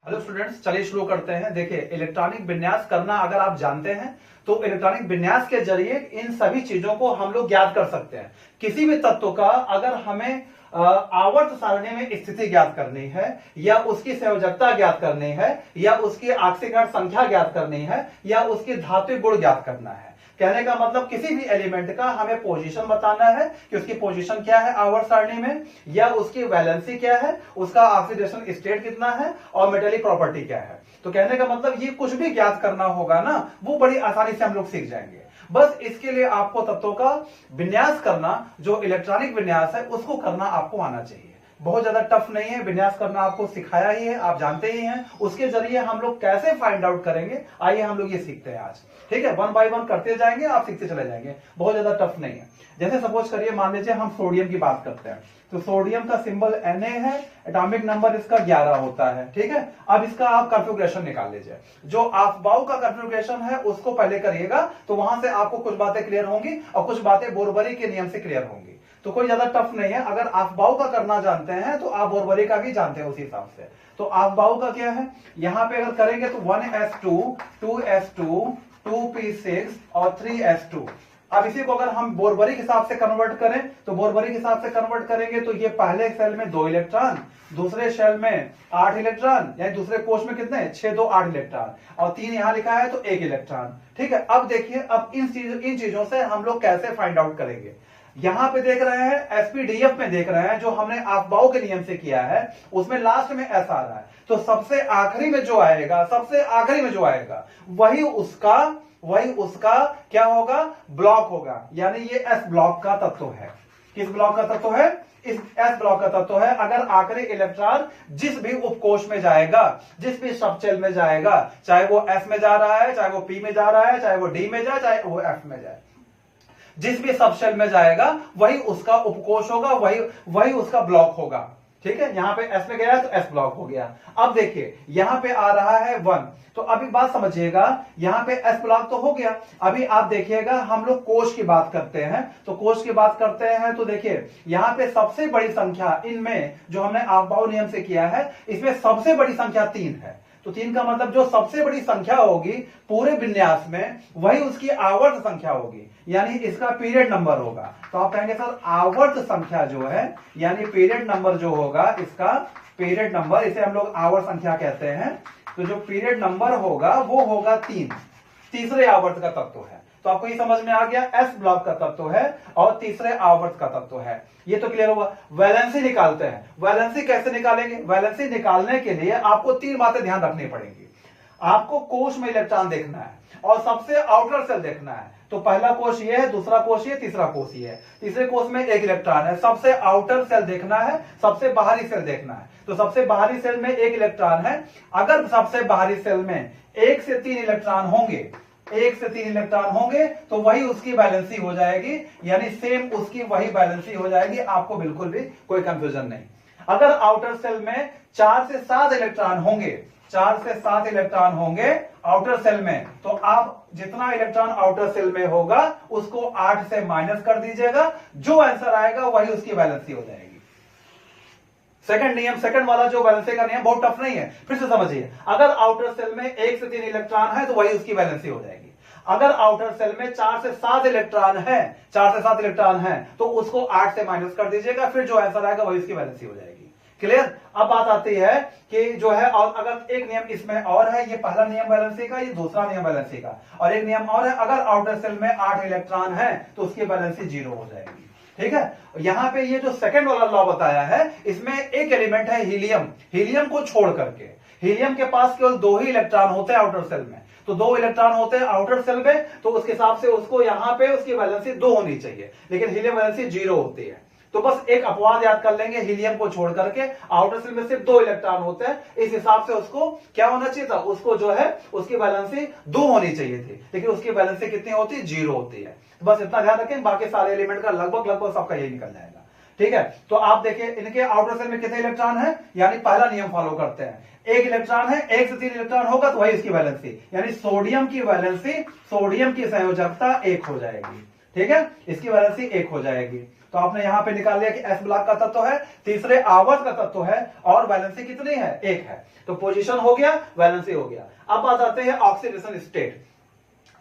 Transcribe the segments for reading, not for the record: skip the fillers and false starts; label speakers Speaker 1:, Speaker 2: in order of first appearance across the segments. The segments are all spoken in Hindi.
Speaker 1: हेलो स्टूडेंट्स, चलिए शुरू करते हैं। देखिए, इलेक्ट्रॉनिक विन्यास करना अगर आप जानते हैं तो इलेक्ट्रॉनिक विन्यास के जरिए इन सभी चीजों को हम लोग ज्ञात कर सकते हैं। किसी भी तत्व का अगर हमें आवर्त सारणी में स्थिति ज्ञात करनी है या उसकी संयोजकता ज्ञात करनी है या उसकी आक्सीकरण संख्या ज्ञात करनी है या उसकी धात्विक गुण ज्ञात करना है, कहने का मतलब किसी भी एलिमेंट का हमें पोजीशन बताना है कि उसकी पोजीशन क्या है आवर्त सारणी में, या उसकी वैलेंसी क्या है, उसका ऑक्सीडेशन स्टेट कितना है और मेटेलिक प्रॉपर्टी क्या है। तो कहने का मतलब ये कुछ भी ज्ञात करना होगा ना, वो बड़ी आसानी से हम लोग सीख जाएंगे। बस इसके लिए आपको तत्वों का विन्यास करना, जो इलेक्ट्रॉनिक विन्यास है, उसको करना आपको आना चाहिए। बहुत ज्यादा टफ नहीं है, विन्यास करना आपको सिखाया ही है, आप जानते ही हैं। उसके जरिए हम लोग कैसे फाइंड आउट करेंगे, आइए हम लोग ये सीखते हैं आज। ठीक है, वन बाय वन करते जाएंगे, आप सीखते चले जाएंगे, बहुत ज्यादा टफ नहीं है। जैसे सपोज करिए, मान लीजिए हम सोडियम की बात करते हैं, तो सोडियम का सिंबल Na है, एटॉमिक नंबर इसका 11 होता है। ठीक है, अब इसका आप कन्फिग्रेशन निकाल लीजिए। जो अफबाउ का कन्फिग्रेशन है उसको पहले करिएगा, तो वहां से आपको कुछ बातें क्लियर होंगी और कुछ बातें बोरबरी के नियम से क्लियर होंगी। तो कोई ज्यादा टफ नहीं है। अगर अफबाउ का करना जानते हैं तो आप बोरबरी का भी जानते हैं उसी हिसाब से। तो अफबाउ का क्या है, यहां पे अगर करेंगे तो 1s2 2s2 2p6 और 3s2। अब इसी को अगर हम बोरबरी के हिसाब से कन्वर्ट करें तो बोरबरी के हिसाब से कन्वर्ट करेंगे तो ये पहले सेल में 2 इलेक्ट्रॉन, दूसरे सेल में 8 इलेक्ट्रॉन, यानी दूसरे कोष में कितने 6 2 8 इलेक्ट्रॉन, और 3 यहां लिखा है तो 1 इलेक्ट्रॉन। ठीक है, अब देखिए, अब इन चीजों से हम लोग कैसे फाइंड आउट करेंगे। यहां पे देख रहे हैं एसपीडीएफ में देख रहे हैं, जो हमने अफबाउ के नियम से किया है उसमें लास्ट में एस आ रहा है, तो सबसे आखिरी में जो आएगा, सबसे आखिरी में जो आएगा वही उसका क्या होगा, ब्लॉक होगा। यानी ये एस ब्लॉक का तत्व है। किस ब्लॉक का तत्व है, इस एस ब्लॉक का तत्व है। अगर आखिरी इलेक्ट्रॉन जिस भी उपकोष में जाएगा, जिस भी सब शेल में जाएगा, चाहे वो एस में जा रहा है, चाहे वो पी में जा रहा है, चाहे वो डी में जाए, चाहे वो एफ में जाए, जिस भी सब शेल में जाएगा वही उसका उपकोष होगा, वही उसका ब्लॉक होगा। ठीक है, यहां पे एस में गया तो एस ब्लॉक हो गया। अब देखिए, यहां पे आ रहा है 1, तो अभी बात समझिएगा, यहां पे एस ब्लॉक तो हो गया। अभी आप देखिएगा, हम लोग कोष की बात करते हैं, तो कोष की बात करते हैं तो देखिए, यहां पे सबसे बड़ी संख्या इनमें जो हमने अफबाउ नियम से किया है, इसमें सबसे बड़ी संख्या 3 है। तो 3 का मतलब जो सबसे बड़ी संख्या होगी पूरे विन्यास में, वही उसकी आवर्त संख्या होगी, यानी इसका पीरियड नंबर होगा। तो आप कहेंगे सर आवर्त संख्या जो है, यानी पीरियड नंबर जो होगा, इसका पीरियड नंबर, इसे हम लोग आवर्त संख्या कहते हैं। तो जो पीरियड नंबर होगा वो होगा 3, तीसरे आवर्त का तत्व है। तो आपको ये समझ में आ गया, एस ब्लॉक का तत्व है और तीसरे आवर्त का तत्व है। ये तो क्लियर होगा। वैलेंसी निकालते हैं। वैलेंसी कैसे निकालेंगे, वैलेंसी निकालने के लिए आपको 3 बातें ध्यान रखनी पड़ेंगी। आपको कोष में इलेक्ट्रॉन देखना है और सबसे आउटर सेल देखना है। तो पहला कोष ये है, दूसरा कोष ये, तीसरा कोष ये है। तीसरे कोष में 1 इलेक्ट्रॉन है। सबसे आउटर सेल देखना है, सबसे बाहरी सेल देखना है। तो सबसे बाहरी सेल में 1 इलेक्ट्रॉन है। अगर सबसे बाहरी सेल में 1 से 3 इलेक्ट्रॉन होंगे, 1 से 3 इलेक्ट्रॉन होंगे, तो वही उसकी बैलेंसी हो जाएगी, यानी सेम उसकी वही बैलेंसी हो जाएगी। आपको बिल्कुल भी कोई कंफ्यूजन नहीं। अगर आउटर सेल में 4 से 7 इलेक्ट्रॉन होंगे, 4 से 7 इलेक्ट्रॉन होंगे आउटर सेल में, तो आप जितना इलेक्ट्रॉन आउटर सेल में होगा उसको 8 से माइनस कर दीजिएगा, जो आंसर आएगा वही उसकी बैलेंसी हो जाएगी। सेकंड नियम, सेकंड वाला जो वैलेंसी का नियम बहुत टफ नहीं है, फिर से समझिए। अगर आउटर सेल में 1 से 3 इलेक्ट्रॉन है तो वही उसकी वैलेंसी हो जाएगी। अगर आउटर सेल में 4 से 7 इलेक्ट्रॉन है, 4 से 7 इलेक्ट्रॉन है, तो उसको 8 से माइनस कर दीजिएगा, फिर जो आंसर आएगा वही उसकी वैलेंसी हो जाएगी। क्लियर। अब बात आती है कि जो है, और अगर एक नियम इसमें और है, ये पहला नियम वैलेंसी का, ये दूसरा नियम वैलेंसी का, और एक नियम और है, अगर आउटर सेल में 8 इलेक्ट्रॉन है तो उसकी वैलेंसी 0 हो जाएगी। ठीक है, यहां पे ये जो सेकंड वाला लॉ बताया है, इसमें एक एलिमेंट है हीलियम। हीलियम को छोड़ करके, हीलियम के पास केवल 2 ही इलेक्ट्रॉन होते हैं आउटर सेल में, तो 2 इलेक्ट्रॉन होते हैं आउटर सेल में, तो उसके हिसाब से उसको यहां पे उसकी वैलेंसी 2 होनी चाहिए, लेकिन हीलियम वैलेंसी 0 होती है। तो बस एक अपवाद याद कर लेंगे, हीलियम को छोड़ करके आउटर सेल में सिर्फ 2 इलेक्ट्रॉन होते हैं, इस हिसाब से उसको क्या होना चाहिए था, उसको जो है उसकी बैलेंसी 2 होनी चाहिए थी, लेकिन उसकी बैलेंसी कितनी होती है, 0 होती है। तो बस इतना ध्यान रखें, बाकी सारे एलिमेंट का लगभग सबका यही निकल जाएगा। ठीक है, तो आप देखिए इनके आउटर सेल में कितने इलेक्ट्रॉन है, यानी पहला नियम फॉलो करते हैं। 1 इलेक्ट्रॉन है, 1 से 3 इलेक्ट्रॉन होगा तो वही इसकी वैलेंसी, यानी सोडियम की वैलेंसी, सोडियम की संयोजकता 1 हो जाएगी। ठीक है, इसकी वैलेंसी 1 हो जाएगी। तो आपने यहां पे निकाल लिया कि एस ब्लॉक का तत्व है, तीसरे आवर्त का तत्व है और वैलेंसी कितनी है, 1 है। तो पोजीशन हो गया, वैलेंसी हो गया। अब आ जाते हैं ऑक्सीडेशन स्टेट।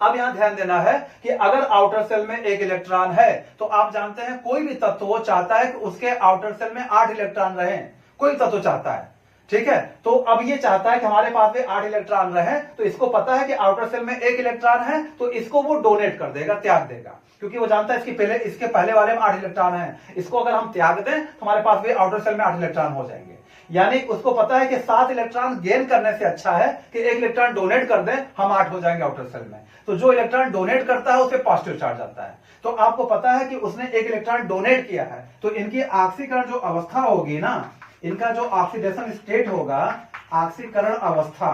Speaker 1: अब यहां ध्यान देना है कि अगर आउटर सेल में 1 इलेक्ट्रॉन है तो आप जानते हैं कोई भी तत्व वो चाहता है कि उसके आउटर सेल में 8 इलेक्ट्रॉन रहे, कोई तत्व चाहता है, ठीक है। तो अब ये चाहता है कि हमारे पास में 8 इलेक्ट्रॉन रहे, तो इसको पता है कि आउटर सेल में 1 इलेक्ट्रॉन है, तो इसको वो डोनेट कर देगा, त्याग देगा, क्योंकि वो जानता है इसके पहले वाले में 8 इलेक्ट्रॉन है, इसको अगर हम त्याग दें तो हमारे पास भी आउटर सेल में 8 इलेक्ट्रॉन हो जाएंगे। यानी उसको पता है कि 7 इलेक्ट्रॉन गेन करने से अच्छा है कि 1 इलेक्ट्रॉन डोनेट कर दें, हम 8 हो जाएंगे आउटर सेल में। तो जो इलेक्ट्रॉन डोनेट करता है उस पर पॉजिटिव चार्ज आता है। तो आपको पता है कि उसने 1 इलेक्ट्रॉन डोनेट किया है, तो इनकी ऑक्सीकरण जो अवस्था होगी ना, इनका जो ऑक्सीडेशन स्टेट होगा, ऑक्सीकरण अवस्था,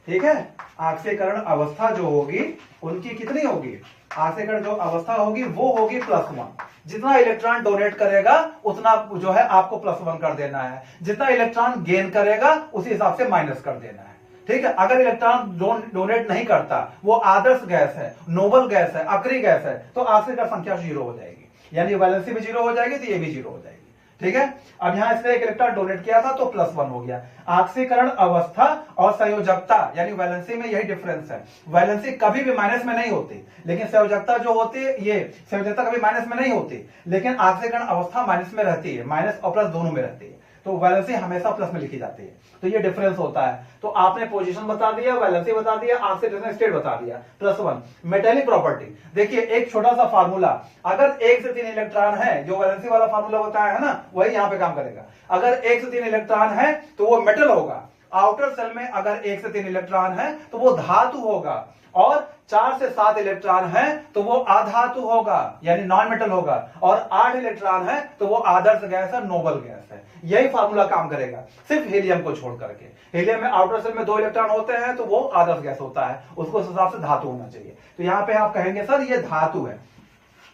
Speaker 1: ठीक है, ऑक्सीकरण अवस्था जो होगी उनकी कितनी होगी, ऑक्सीकरण जो अवस्था होगी वो होगी +1। जितना इलेक्ट्रॉन डोनेट करेगा उतना जो है आपको +1 कर देना है, जितना इलेक्ट्रॉन गेन करेगा उसी हिसाब से माइनस कर देना है, ठीक है। अगर इलेक्ट्रॉन डोनेट नहीं करता, वो आदर्श गैस है, नोबल गैस है, अक्रिय गैस है, तो ऑक्सीकरण संख्या 0 हो जाएगी, यानी वैलेंसी भी 0 हो जाएगी, तो ये भी 0 हो जाएगी, ठीक है। अब यहां इसने 1 इलेक्ट्रॉन डोनेट किया था तो +1 हो गया। ऑक्सीकरण अवस्था और संयोजकता यानी वैलेंसी में यही डिफरेंस है। वैलेंसी कभी भी माइनस में नहीं होती, लेकिन संयोजकता जो होती है, ये संयोजकता कभी माइनस में नहीं होती, लेकिन ऑक्सीकरण अवस्था माइनस में रहती है, माइनस और प्लस दोनों में रहती है। तो वैलेंसी हमेशा प्लस में लिखी जाती है, तो ये डिफरेंस होता है। तो आपने पोजीशन बता दिया, वैलेंसी बता दिया, ऑक्सीडेशन स्टेट बता दिया, +1। मेटेलिक प्रॉपर्टी देखिए, एक छोटा सा फार्मूला, अगर 1 से 3 इलेक्ट्रॉन है, जो वैलेंसी वाला फार्मूला बताया है ना, वही यहां पे काम करेगा। अगर 1 से 3 इलेक्ट्रॉन है तो वो मेटल होगा। आउटर सेल में अगर 1 से 3 इलेक्ट्रॉन है तो वो धातु होगा, और 4 से 7 इलेक्ट्रॉन है तो वो अधातु होगा, यानी नॉन मेटल होगा, और 8 इलेक्ट्रॉन है तो वो आदर्श गैस है, नोबल गैस है। यही फार्मूला काम करेगा, सिर्फ हीलियम को छोड़ करके। हीलियम में आउटर सेल में 2 इलेक्ट्रॉन होते हैं तो वो आदर्श गैस होता है, उसको उस हिसाब से धातु होना चाहिए। तो यहां पे आप कहेंगे सर ये धातु है,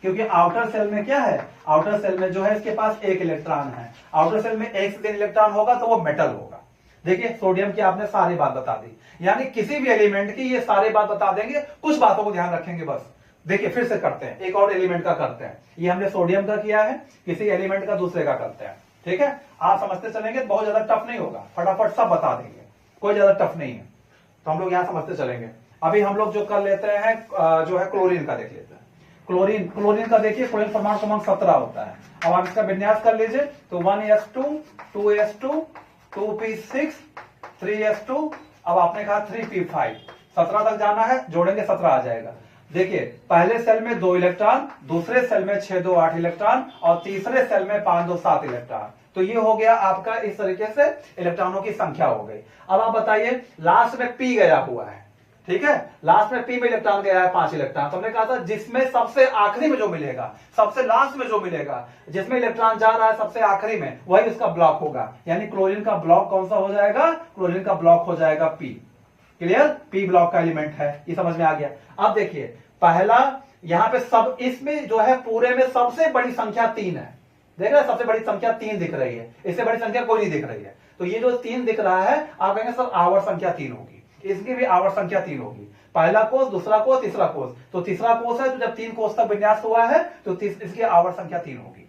Speaker 1: क्योंकि आउटर सेल में क्या है, आउटर सेल में जो है इसके पास 1 इलेक्ट्रॉन है। आउटर सेल में 1 से 3 इलेक्ट्रॉन होगा तो वो मेटल होगा। देखिए, सोडियम की आपने सारी बात बता दी, यानी किसी भी एलिमेंट की ये सारी बात बता देंगे, कुछ बातों को ध्यान रखेंगे बस। देखिए फिर से करते हैं, एक और एलिमेंट का करते हैं। ये हमने सोडियम का किया है, किसी एलिमेंट का दूसरे का करते हैं, ठीक है। आप समझते चलेंगे, बहुत ज्यादा टफ नहीं होगा, फटाफट सब बता देंगे, कोई ज्यादा टफ नहीं है। तो हम लोग यहां समझते चलेंगे। अभी हम लोग जो कर लेते हैं जो है क्लोरीन का देख लेते हैं। क्लोरीन का देखिए, क्लोरीन परमाणु क्रमांक 17 होता है। अब आप इसका विन्यास कर लीजिए, तो 1s2 2s2 2p6 3s2, अब आपने कहा 3p5, 17 तक जाना है, जोड़ेंगे 17 आ जाएगा। देखिए, पहले सेल में 2 इलेक्ट्रॉन, दूसरे सेल में 6 2 8 इलेक्ट्रॉन, और तीसरे सेल में 5 2 7 इलेक्ट्रॉन। तो ये हो गया आपका, इस तरीके से इलेक्ट्रॉनों की संख्या हो गई। अब आप बताइए, लास्ट में p गया हुआ है, ठीक है, लास्ट में p में इलेक्ट्रॉन गया है 5 इलेक्ट्रॉन। तो हमने कहा था जिसमें सबसे आखिरी में जो मिलेगा, सबसे लास्ट में जो मिलेगा, जिसमें इलेक्ट्रॉन जा रहा है सबसे आखिरी में, वही उसका ब्लॉक होगा। यानी क्लोरीन का ब्लॉक कौन सा हो जाएगा, क्लोरीन का ब्लॉक हो जाएगा p। क्लियर, p ब्लॉक का एलिमेंट है, ये समझ में आ गया। अब देखिए, पहला यहां पे सब, इसमें जो है पूरे में सबसे बड़ी संख्या 3 है। देख रहे हैं, सबसे बड़ी संख्या 3 दिख रही है, इससे बड़ी संख्या कोई नहीं दिख रही है। तो ये जो 3 दिख रहा है, आप कहेंगे सर आवर्त संख्या 3 होगी, इसकी भी आवर्त संख्या 3 होगी। पहला कोष, दूसरा कोष, तीसरा कोष। तो तीसरा कोष है, तो जब 3 कोष तक विन्यास हुआ है तो इसकी आवर्त संख्या 3 होगी।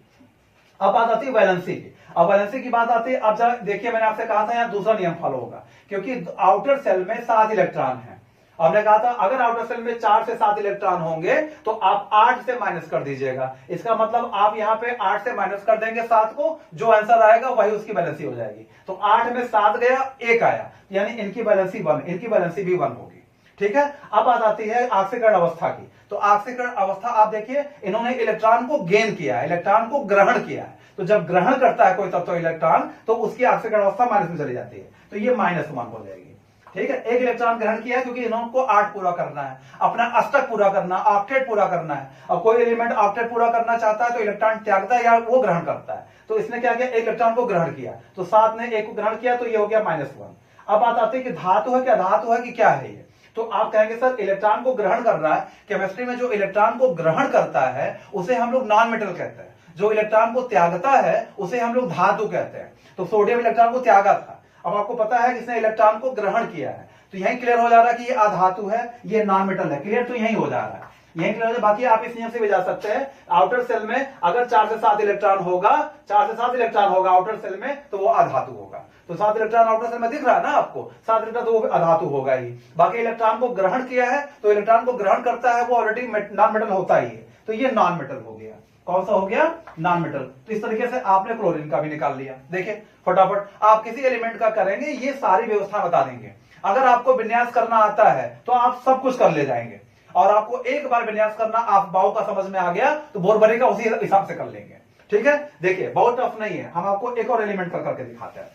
Speaker 1: अब बात आती है वैलेंसी की। अब वैलेंसी की बात आती है, अब जरा देखिए, मैंने आपसे कहा था यहां दूसरा नियम फॉलो होगा, क्योंकि आउटर सेल में 7 इलेक्ट्रॉन है। हमने कहा था अगर आउटर सेल में 4 से 7 इलेक्ट्रॉन होंगे तो आप 8 से माइनस कर दीजिएगा। इसका मतलब आप यहां पे 8 से माइनस कर देंगे 7 को, जो आंसर आएगा वही उसकी वैलेंसी हो जाएगी। तो 8 में 7 गया, 1 आया, यानी इनकी वैलेंसी 1, इनकी वैलेंसी भी 1 होगी, ठीक है। अब बात आती है ऑक्सीकरण अवस्था की। तो ऑक्सीकरण अवस्था आप देखिए, इन्होंने इलेक्ट्रॉन को गेन किया है, इलेक्ट्रॉन को ग्रहण किया है। तो जब ग्रहण करता है कोई तत्व इलेक्ट्रॉन, तो उसकी ऑक्सीकरण अवस्था माइनस में चली जाती है, तो ये -1 हो जाएगी, ठीक है। 1 इलेक्ट्रॉन ग्रहण किया है, क्योंकि इन्होंने को 8 पूरा करना है, अपना अष्टक पूरा करना, ऑक्टेट पूरा करना है। और कोई एलिमेंट ऑक्टेट पूरा करना चाहता है तो इलेक्ट्रॉन त्यागता है या वो ग्रहण करता है। तो इसने क्या किया, 1 इलेक्ट्रॉन को ग्रहण किया, तो 7 ने 1 को ग्रहण किया, तो ये हो गया -1। अब बात आती है कि धातु है क्या, धातु है कि क्या है ये। तो आप कहेंगे सर इलेक्ट्रॉन को ग्रहण कर रहा है, केमिस्ट्री में जो इलेक्ट्रॉन को ग्रहण करता है उसे हम लोग नॉन मेटल कहते हैं, जो इलेक्ट्रॉन को त्यागता है उसे हम लोग धातु कहते हैं। तो सोडियम इलेक्ट्रॉन को त्यागा था, अब आपको पता है किसने इलेक्ट्रॉन को ग्रहण किया है, तो यही क्लियर हो जा रहा है कि ये अधातु है, ये नॉन मेटल है। क्लियर, तो यही हो जा रहा है। यही क्लियर है। बाकी आप इस नियम से भी जा सकते हैं, आउटर सेल में अगर 4 से 7 इलेक्ट्रॉन होगा, 4 से 7 इलेक्ट्रॉन होगा आउटर सेल में, तो वो अधातु होगा। तो 7 इलेक्ट्रॉन आउटर सेल में दिख रहा है ना आपको, 7 इलेक्ट्रॉन, तो वो अधातु होगा ही। बाकी इलेक्ट्रॉन को ग्रहण किया है, तो इलेक्ट्रॉन को ग्रहण करता है वो ऑलरेडी नॉन मेटल होता ही है, तो ये नॉन मेटल हो गया। कौन सा हो गया? Non metal. तो इस तरीके से आपने क्लोरीन का भी निकाल लिया। देखिए फटाफट आप किसी एलिमेंट का करेंगे, ये सारी व्यवस्था बता देंगे। अगर आपको विन्यास करना आता है तो आप सब कुछ कर ले जाएंगे, और आपको एक बार विन्यास करना आप बाउ का समझ में आ गया तो बोरबरी का उसी हिसाब से कर लेंगे। ठीक है, देखिए बहुत टफ नहीं है, हम आपको एक और एलिमेंट कर करके दिखाते हैं।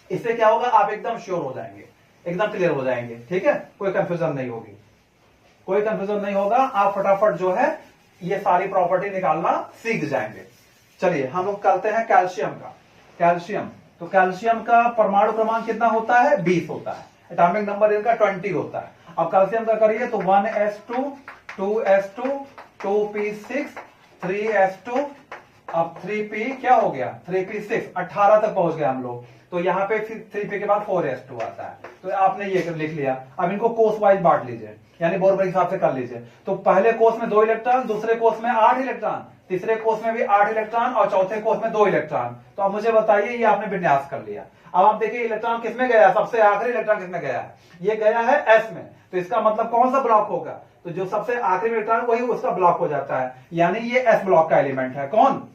Speaker 1: इससे क्या होगा, आप एकदम श्योर हो जाएंगे, एकदम क्लियर हो जाएंगे। ठीक है, कोई कंफ्यूजन नहीं होगी, कोई कंफ्यूजन नहीं होगा। आप फटाफट जो है ये सारी प्रॉपर्टी निकालना सीख जाएंगे। चलिए हम लोग करते हैं कैल्शियम का। कैल्शियम, तो कैल्शियम का परमाणु क्रमांक कितना होता है? 20 होता है। एटॉमिक नंबर इनका 20 होता है। अब कैल्शियम का करिए तो 1s2 2s2 2p6 3s2, अब 3p क्या हो गया? 3p6, 18 तक पहुंच गए हम लोग। तो यहाँ पे फिर 3p के बाद 4s2 आता है। तो आपने ये लिख लिया। अब इनको कोस वाइज बांट लीजिए, यानी बोरबरी के हिसाब से कर लीजिए। तो पहले कोस में 2 इलेक्ट्रॉन, दूसरे कोस में 8 इलेक्ट्रॉन, तीसरे कोस में भी 8 इलेक्ट्रॉन, और चौथे कोस में 2 इलेक्ट्रॉन। तो अब मुझे बताइए, ये आपने विन्यास कर लिया। अब आप देखिए इलेक्ट्रॉन किसमें गया? सबसे आखिरी इलेक्ट्रॉन किसमें गया है? ये गया है एस में। तो इसका मतलब कौन सा ब्लॉक होगा? तो जो सबसे आखिरी इलेक्ट्रॉन वही उसका ब्लॉक हो जाता है, यानी ये एस ब्लॉक का एलिमेंट है। कौन?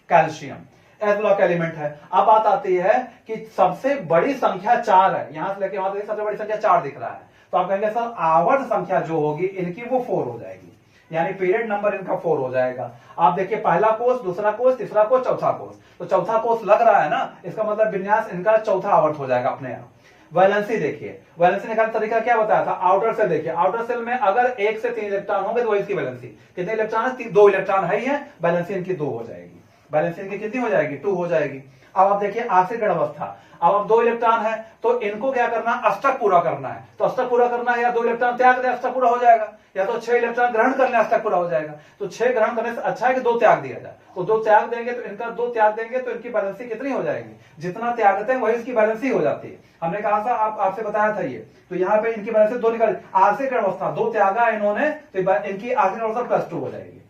Speaker 1: कैल्शियम एस ब्लॉक का एलिमेंट है। अब बात आती है कि सबसे बड़ी संख्या 4 है, यहां से लेके वहां तक सबसे बड़ी संख्या 4 दिख रहा है। तो आप कहेंगे सर आवर्त संख्या जो होगी इनकी वो 4 हो जाएगी, यानी पीरियड नंबर इनका 4 हो जाएगा। आप देखिए पहला कोष, दूसरा कोष, तीसरा कोष, चौथा कोष। तो चौथा कोष लग रहा है ना, इसका मतलब विन्यास इनका चौथा आवर्त हो जाएगा अपने आप। वैलेंसी देखिए, वैलेंसी निकालने का तरीका क्या बताया था? आउटर सेल देखिए, आउटर सेल में अगर 1 से 3 इलेक्ट्रॉन होंगे तो वही इसकी वैलेंसी। कितने इलेक्ट्रॉन है? 2 इलेक्ट्रॉन है ही है, वैलेंसी इनकी 2 हो जाएगी। वैलेंसी इनकी कितनी हो जाएगी? 2 हो जाएगी। अब आप देखिए आश्रित अवस्था, अब 2 इलेक्ट्रॉन है तो इनको क्या करना? अष्टक पूरा करना है। तो अष्टक पूरा करना है, या 2 इलेक्ट्रॉन त्याग दे अष्टक पूरा हो जाएगा, या तो 6 इलेक्ट्रॉन ग्रहण करने अष्टक पूरा हो जाएगा। तो 6 ग्रहण करने से अच्छा है कि 2 त्याग दिया जाए। तो 2 त्याग देंगे तो इनका 2 त्याग देंगे तो इनकी बैलेंसी कितनी हो जाएगी? जितना त्यागते हैं वही इसकी बैलेंसी हो जाती है। हमने कहा था, आपसे बताया था ये। तो यहाँ पे इनकी बैलेंसी 2 निकल, आश्रित अवस्था 2 त्यागा इन्होंने, तो इनकी आश्रित अवस्था +2 हो जाएगी।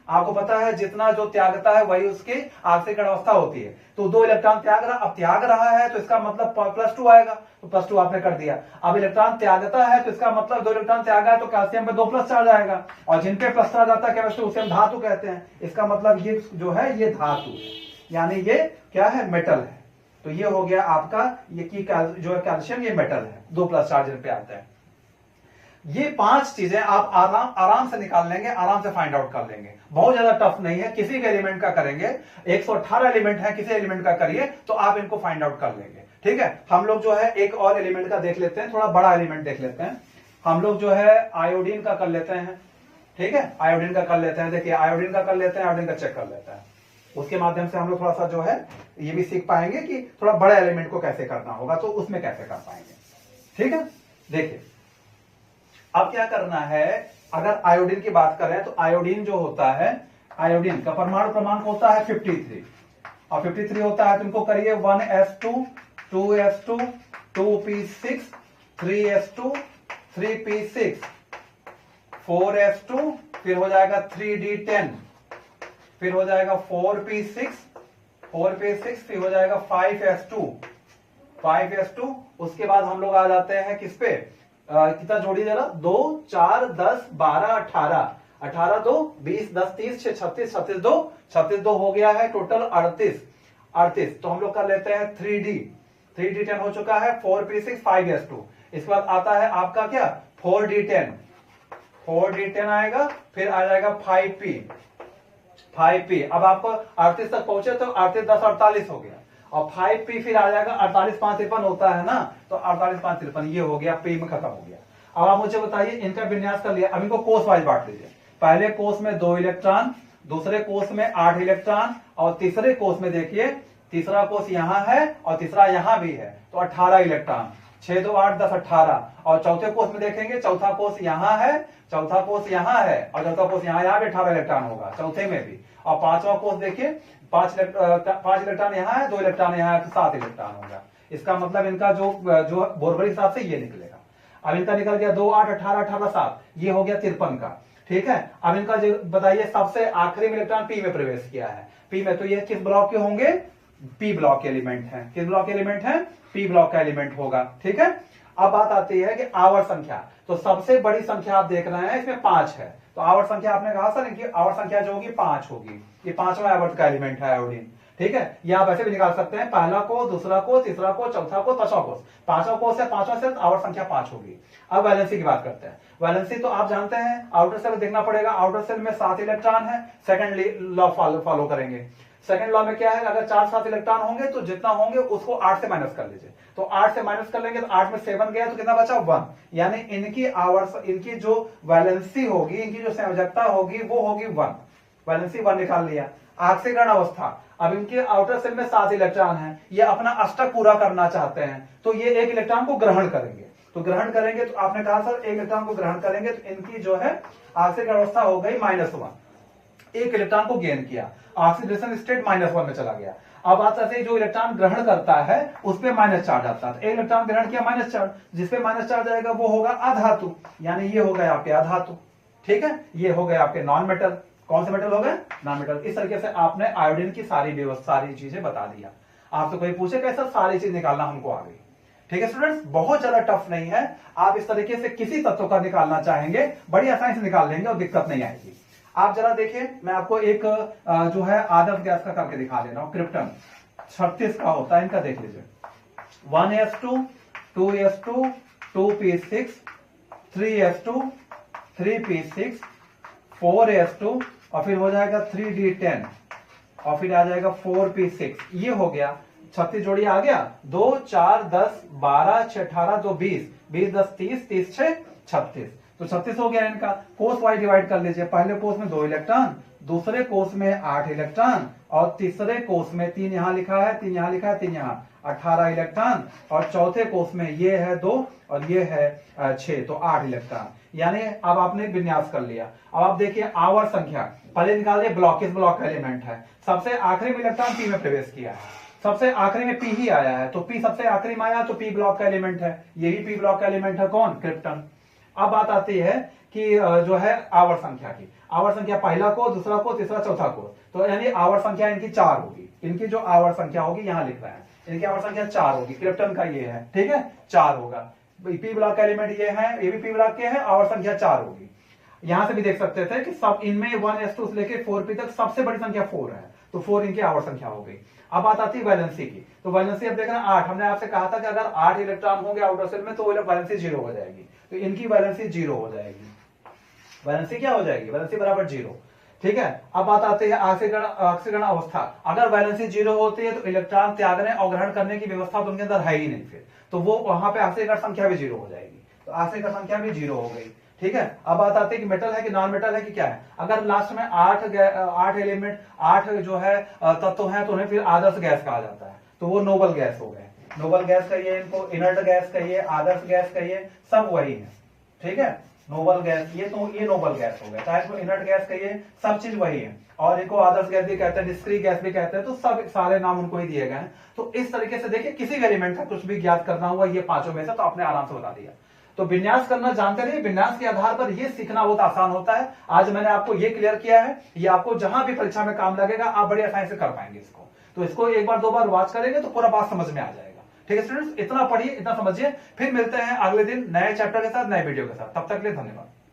Speaker 1: आपको पता है जितना जो त्यागता है वही उसकी आश्रित अवस्था होती है। तो 2 इलेक्ट्रॉन त्याग रहा, अब त्याग रहा है तो इसका मतलब +2 आएगा। तो +2 आपने कर दिया। अब इलेक्ट्रॉन त्यागता है तो इसका मतलब 2 इलेक्ट्रॉन त्यागा है तो कैल्शियम पे 2 प्लस चार्ज आएगा, और जिन पे प्लस चार्ज आता है केमिस्ट्री उसे हम धातु कहते हैं। इसका मतलब ये जो है ये धातु, यानी ये क्या है? मेटल है। तो ये हो गया आपका ये की जो है कैल्शियम, ये मेटल है, 2 प्लस चार्ज पे आता है। ये 5 चीजें आप आराम से निकाल लेंगे, आराम से फाइंड आउट कर लेंगे। बहुत ज्यादा टफ नहीं है, किसी के एलिमेंट का करेंगे, 118 एलिमेंट है, किसी एलिमेंट का करिए तो आप इनको फाइंड आउट कर लेंगे। ठीक है, हम लोग जो है एक और एलिमेंट का देख लेते हैं, थोड़ा बड़ा एलिमेंट देख लेते हैं। हम लोग जो है आयोडीन का कर लेते हैं। ठीक है, आयोडीन का कर लेते हैं। देखिए आयोडीन का कर लेते हैं, आयोडीन का चेक कर लेते हैं। उसके माध्यम से हम लोग थोड़ा सा जो है ये भी सीख पाएंगे कि थोड़ा बड़ा एलिमेंट को कैसे करना होगा, तो उसमें कैसे कर पाएंगे। ठीक है, देखिए अब क्या करना है, अगर आयोडीन की बात करें तो आयोडीन जो होता है, आयोडीन का परमाणु क्रमांक होता है 53, और 53 होता है। तो इनको करिए 1s2 2s2 2p6 3s2 3p6 4s2, फिर हो जाएगा 3d10, फिर हो जाएगा 4p6 फिर हो जाएगा 5s2। उसके बाद हम लोग आ जाते हैं किस पे? कितना जोड़ी जरा? 2 4 10 12 18 2 20 10 30 6 36 36 2 36 2 हो गया है, टोटल 38। तो हम लोग कर लेते हैं 3d10 हो चुका है, 4p6 5s2। इसके बाद आता है आपका क्या? 4d10 आएगा, फिर आ जाएगा 5p। अब आपको 38 तक पहुंचे तो 38 10 48 हो गया, और 5p फिर आ जाएगा 48 5 53 होता है ना, तो 48 5 53 ये हो गया, p में खत्म हो गया। अब आप मुझे बताइए इनका विन्यास कर लिया, अब इनको कोष वाइज बांट लीजिए। पहले कोष में 2 इलेक्ट्रॉन, दूसरे कोष में 8 इलेक्ट्रॉन, और तीसरे कोष में देखिए तीसरा कोष यहां है और तीसरा यहां भी है, तो 18 इलेक्ट्रॉन। 6 2 8 10 18। और चौथे कोष में देखेंगे चौथा कोष यहां है, चौथा कोष यहां है, और चौथा कोष यहां भी 18 इलेक्ट्रॉन होगा चौथे में भी। और पांचवा कोष देखिए 5 इलेक्ट्रॉन यहां है, 2 इलेक्ट्रॉन यहां है, तो 7 इलेक्ट्रॉन होगा। इसका मतलब इनका जो बोरबरी हिसाब से ये निकलेगा। अब इनका निकल गया 2 8 18 18 7, ये हो गया 53 का। ठीक है। अब इनका जो बताइए सबसे आखिरी में इलेक्ट्रॉन पी में प्रवेश किया है, पी में, तो ये किस ब्लॉक के होंगे, पी ब्लॉक के एलिमेंट है। किस ब्लॉक के एलिमेंट है, पी ब्लॉक का एलिमेंट होगा, ठीक है। अब बात आती है कि आवर्त संख्या, तो सबसे बड़ी संख्या आप देख रहे हैं इसमें 5 है, तो आवर्त संख्या आपने कहा सर इनकी आवर्त संख्या जो होगी 5 होगी, ये 5वां आवर्त का एलिमेंट है आयोडीन, ठीक है। ये आप ऐसे भी निकाल सकते हैं, पहला कोष, दूसरा कोष, तीसरा कोष, चौथा कोष, पांचवा कोष, पांचवा कोष है, पांचवा से आवर्त संख्या 5 होगी। अब वैलेंसी की बात करते हैं। वैलेंसी तो आप जानते हैं, आउटर सेल देखना पड़ेगा, आउटर सेल में 7 इलेक्ट्रॉन है, सेकंड लॉ फॉलो करेंगे। सेकंड लॉ में क्या है, अगर 4-7 इलेक्ट्रॉन होंगे तो जितना होंगे उसको 8 से माइनस कर लीजिए, तो 8 से माइनस कर लेंगे तो 8 में 7 गया तो कितना बचा, 1, यानी इनकी इनकी जो वैलेंसी होगी, इनकी जो संयोजकता होगी वो होगी 1, वैलेंसी 1 निकाल लिया। ऑक्सीकरण अवस्था, अब इनके आउटर सेल में 7 इलेक्ट्रॉन है, ये अपना अष्टक पूरा करना चाहते हैं, तो ये एक इलेक्ट्रॉन को ग्रहण करेंगे, तो ग्रहण करेंगे तो आपने कहा सर एक इलेक्ट्रॉन को ग्रहण करेंगे तो इनकी जो है ऑक्सीकरण अवस्था हो गई -1, एक इलेक्ट्रॉन को गेन किया, ऑक्सीडेशन स्टेट -1 में चला गया। अब आप ऐसे जो इलेक्ट्रॉन ग्रहण करता है उस पर माइनस चार्ज आता है, एक इलेक्ट्रॉन ग्रहण किया माइनस चार्ज, जिसपे माइनस चार्ज आएगा वो होगा अधातु, यानी ये हो गए आपके अधातु, ठीक है। ये हो गए आपके नॉन मेटल, कौन से मेटल हो गए, नॉन मेटल। इस तरीके से आपने आयोडीन की सारी व्यवस्था, सारी चीजें बता दिया। आपसे कोई पूछे कैसे सारी चीज निकालना हमको आ गई, ठीक है स्टूडेंट्स, बहुत ज्यादा टफ नहीं है। आप इस तरीके से किसी तत्व का निकालना चाहेंगे बड़ी आसानी से निकाल लेंगे और दिक्कत नहीं आएगी। आप जरा देखिए, मैं आपको एक जो है आदर्श गैस का करके दिखा दे रहा हूं। क्रिप्टन 36 का होता है, इनका देख लीजिए, 1s2 2s2 2p6 3s2 3p6 4s2 और फिर हो जाएगा 3d10 और फिर आ जाएगा 4p6, ये हो गया 36 जोड़ी आ गया, 2 4 10 12 6 18 2 20 20 10 30 30 6 36, तो 36 हो गया इनका। कोष वाइज डिवाइड कर लीजिए, पहले कोष में 2 इलेक्ट्रॉन, दूसरे कोष में 8 इलेक्ट्रॉन और तीसरे कोष में 3 यहां लिखा है, 3 यहां लिखा है, 3 यहां, 18 इलेक्ट्रॉन और चौथे कोष में ये है 2 और ये है 6, तो 8 इलेक्ट्रॉन। यानी अब आपने विन्यास कर लिया। अब आप देखिए आवर्त संख्या, पहले निकालिए ब्लॉक, किस ब्लॉक का एलिमेंट है, सबसे आखिरी में इलेक्ट्रॉन पी में प्रवेश किया है, सबसे आखिरी में पी ही आया है, तो पी सबसे आखिरी में आया तो पी ब्लॉक का एलिमेंट है, ये भी पी ब्लॉक का एलिमेंट है, कौन, क्रिप्टन। अब बात आती है कि जो है आवर्त संख्या की, आवर्त संख्या पहला को, दूसरा को, तीसरा, चौथा को, तो यानी आवर्त संख्या इनकी 4 होगी, इनकी जो आवर्त संख्या होगी यहां लिख रहे हैं, इनकी आवर्त संख्या 4 होगी, क्रिप्टन का ये है, ठीक है, 4 होगा। पी ब्लॉक का एलिमेंट ये है, ये भी पी ब्लॉक के हैं, आवर्त संख्या 4 होगी। यहां से भी देख सकते थे कि सब इनमें 1s2 से लेकर 4p तक सबसे बड़ी संख्या 4 है, तो 4 इनकी आवर्त संख्या हो गई। अब बात आती है वैलेंसी की, तो वैलेंसी अब देखना 8, हमने आपसे कहा था कि अगर 8 इलेक्ट्रॉन होंगे आउटर सेल में तो वैलेंसी 0 हो जाएगी, तो इनकी वैलेंसी 0 हो जाएगी, वैलेंसी क्या हो जाएगी, वैलेंसी बराबर 0, ठीक है। अब बात आती है ऑक्सीकरण अवस्था, अगर वैलेंसी 0 होती है तो इलेक्ट्रॉन त्यागने और ग्रहण करने की व्यवस्था तो उनके अंदर है ही नहीं, फिर तो वो वहां पे ऑक्सीकरण संख्या भी 0 हो जाएगी, तो ऑक्सीकरण संख्या भी 0 हो गई, ठीक है। अब बात आती है कि मेटल है कि नॉन मेटल है कि क्या है, अगर लास्ट में 8 एलिमेंट 8 जो है तत्व है तो उन्हें फिर आदर्श गैस कहा जाता है, तो वो नोबल गैस हो गए, नोबल गैस कहिए इनको, इनर्ट गैस कहिए, आदर्श गैस कहिए, सब वही है, ठीक है। नोबल गैस ये तो ये नोबल गैस हो गया, चाहे इसको इनर्ट गैस कहिए, सब चीज वही है, और इनको आदर्श गैस भी कहते हैं, निष्क्रिय गैस भी कहते हैं, तो सब सारे नाम उनको ही दिए गए हैं। तो इस तरीके से देखिए किसी भी एलिमेंट का कुछ भी ज्ञात करना हुआ ये पांचों में से तो आपने आराम से बता दिया। तो विन्यास करना जानते रहिए, विन्यास के आधार पर ये सीखना बहुत आसान होता है। आज मैंने आपको ये क्लियर किया है, ये आपको जहां भी परीक्षा में काम लगेगा आप बड़ी आसानी से कर पाएंगे इसको, तो इसको एक बार 2 बार वॉच करेंगे तो पूरा बात समझ में आ जाएगा, ठीक है स्टूडेंट्स। इतना पढ़िए, इतना समझिए, फिर मिलते हैं अगले दिन नए चैप्टर के साथ, नए वीडियो के साथ, तब तक के लिए धन्यवाद।